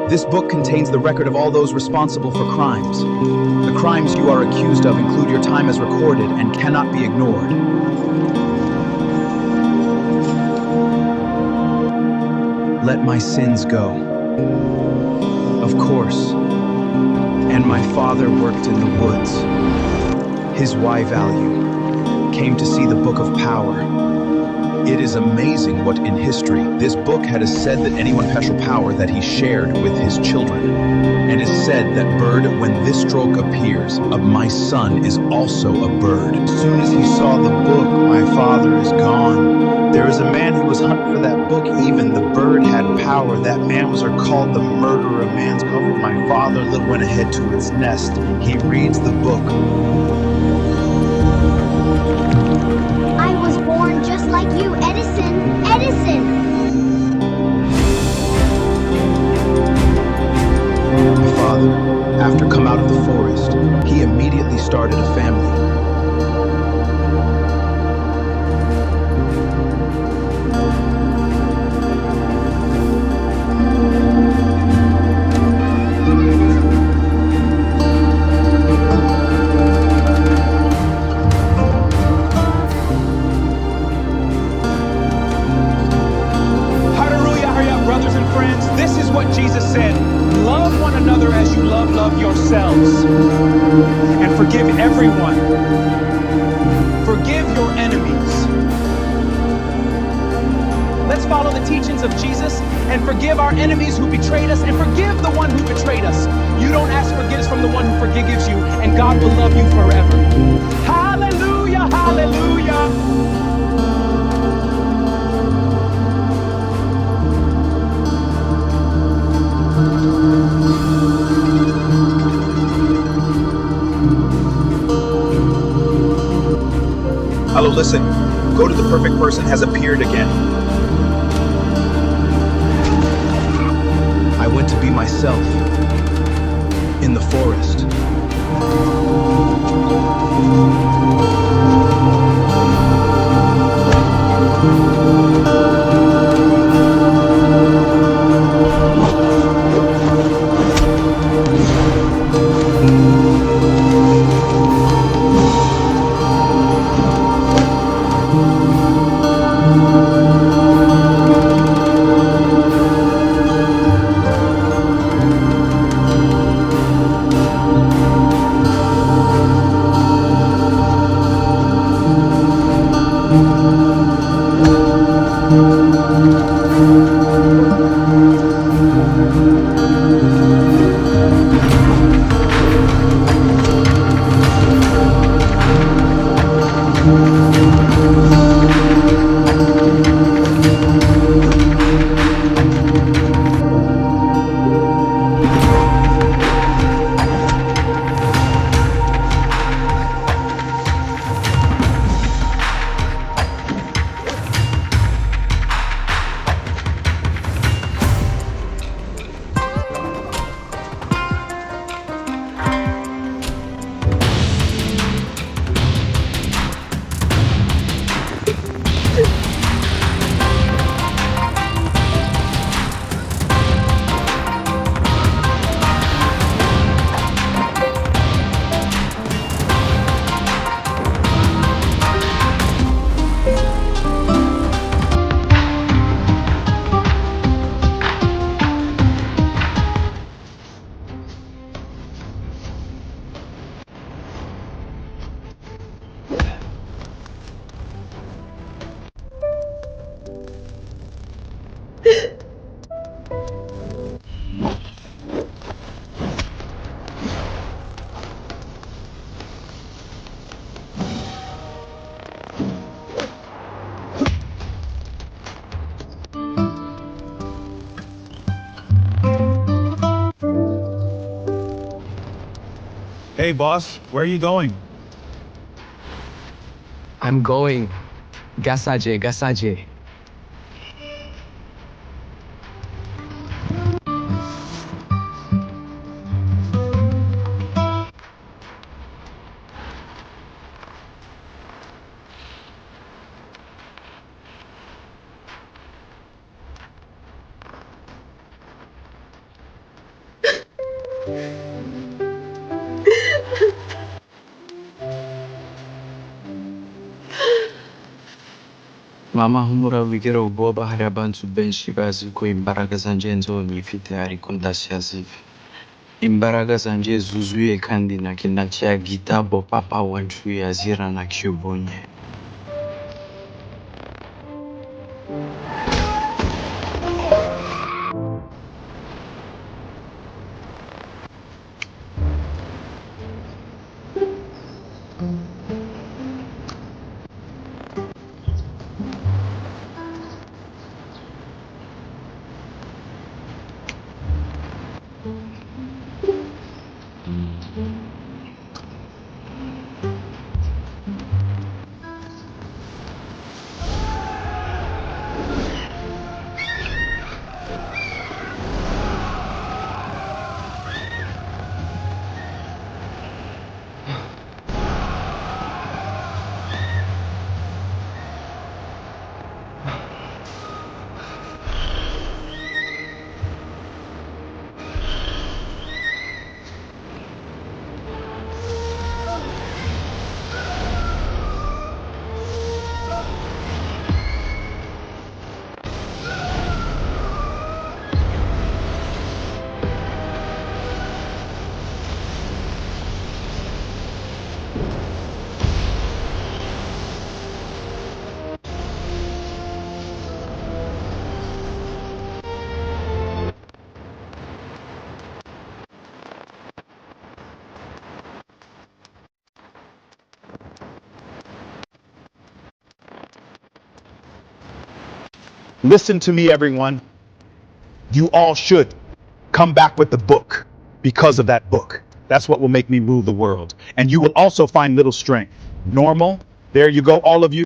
This book contains the record of all those responsible for crimes. The crimes you are accused of include your time as recorded and cannot be ignored. Let my sins go. Of course. And my father worked in the woods. His Y value came to see the book of power. It is amazing what in history this book had said that anyone special power that he shared with his children. And is said that bird when this stroke appears of my son is also a bird. As soon as he saw the book, my father is gone. There is a man who was hunting for that book, even the bird had power. That man was called the murderer. A man's called my father, little went ahead to its nest. He reads the book. I was born just like you, Edison. Edison! My father, after come out of the forest, he immediately started a family. This is what Jesus said. Love one another as you love yourselves. And forgive everyone. Forgive your enemies. Let's follow the teachings of Jesus and forgive our enemies who betrayed us and forgive the one who betrayed us. You don't ask forgiveness from the one who forgives you, and God will love you forever. Hallelujah, hallelujah. Hello, listen. Go to the perfect person has appeared again. I went to be myself in the forest. Hey boss, where are you going? I'm going. Gasaje, gasaje. Mama humura wigera ubwoba hari abantu benshi bazi ko imbaraga zanje nzo nyifite ariko ndashazive. Imbaraga zanje zuzuye kandi nakinacha gitabo papa wancu yazira na kiubonye. Listen to me, everyone. You all should come back with the book because of that book. That's what will make me rule the world. And you will also find little strength. Normal. There you go, all of you.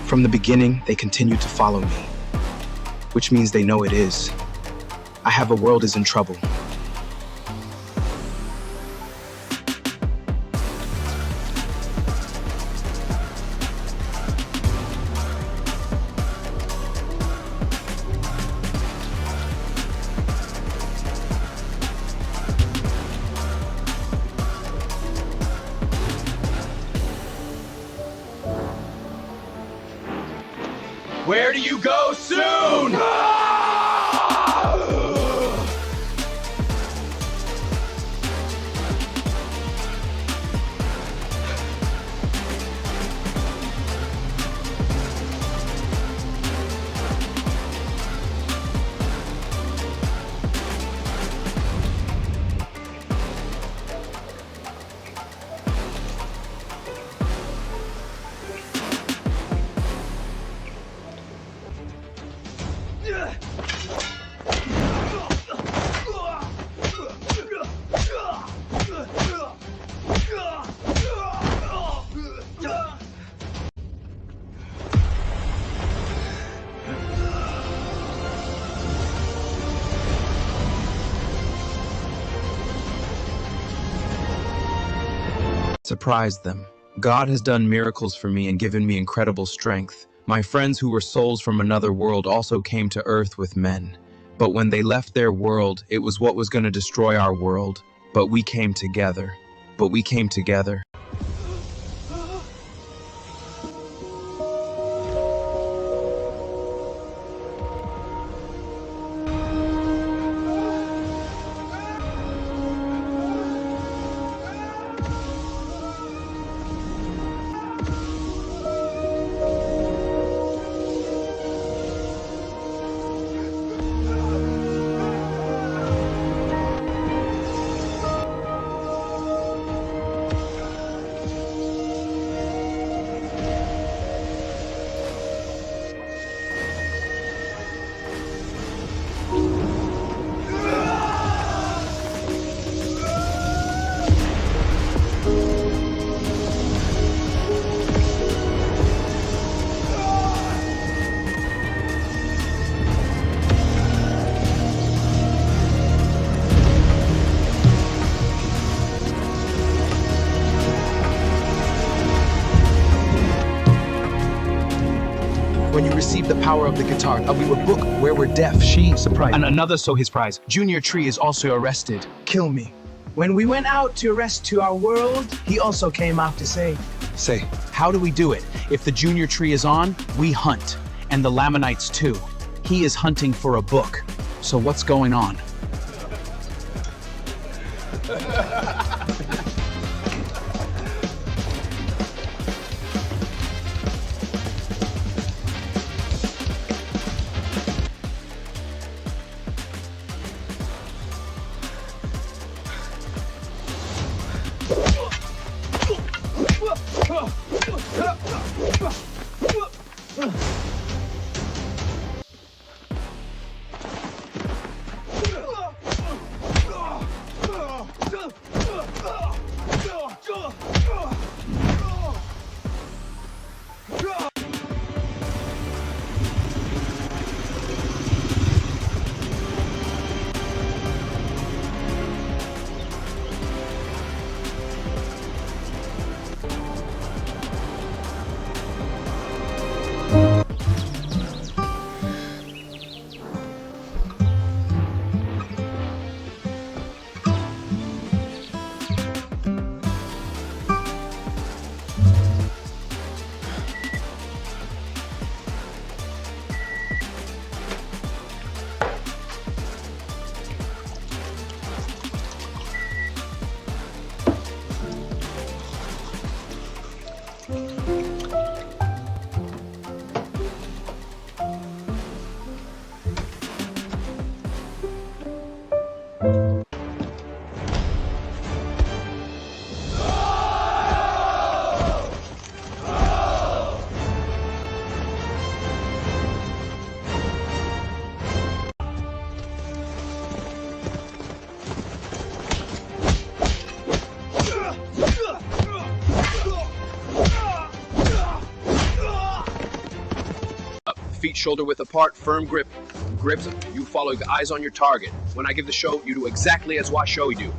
From the beginning, they continue to follow me, which means they know it is. I have a world is in trouble. Where do you go soon? Surprised them. God has done miracles for me and given me incredible strength. My friends who were souls from another world also came to Earth with men. But when they left their world, it was what was going to destroy our world. But we came together. When you receive the power of the guitar, we were book where we're deaf, she surprised. And another so his prize. Junior Tree is also arrested. Kill me. When we went out to arrest to our world, he also came out to say, how do we do it? If the Junior Tree is on, we hunt. And the Lamanites too. He is hunting for a book. So what's going on? Feet shoulder width apart, firm grips. You follow the eyes on your target. When I give the show, you do exactly as I show you do.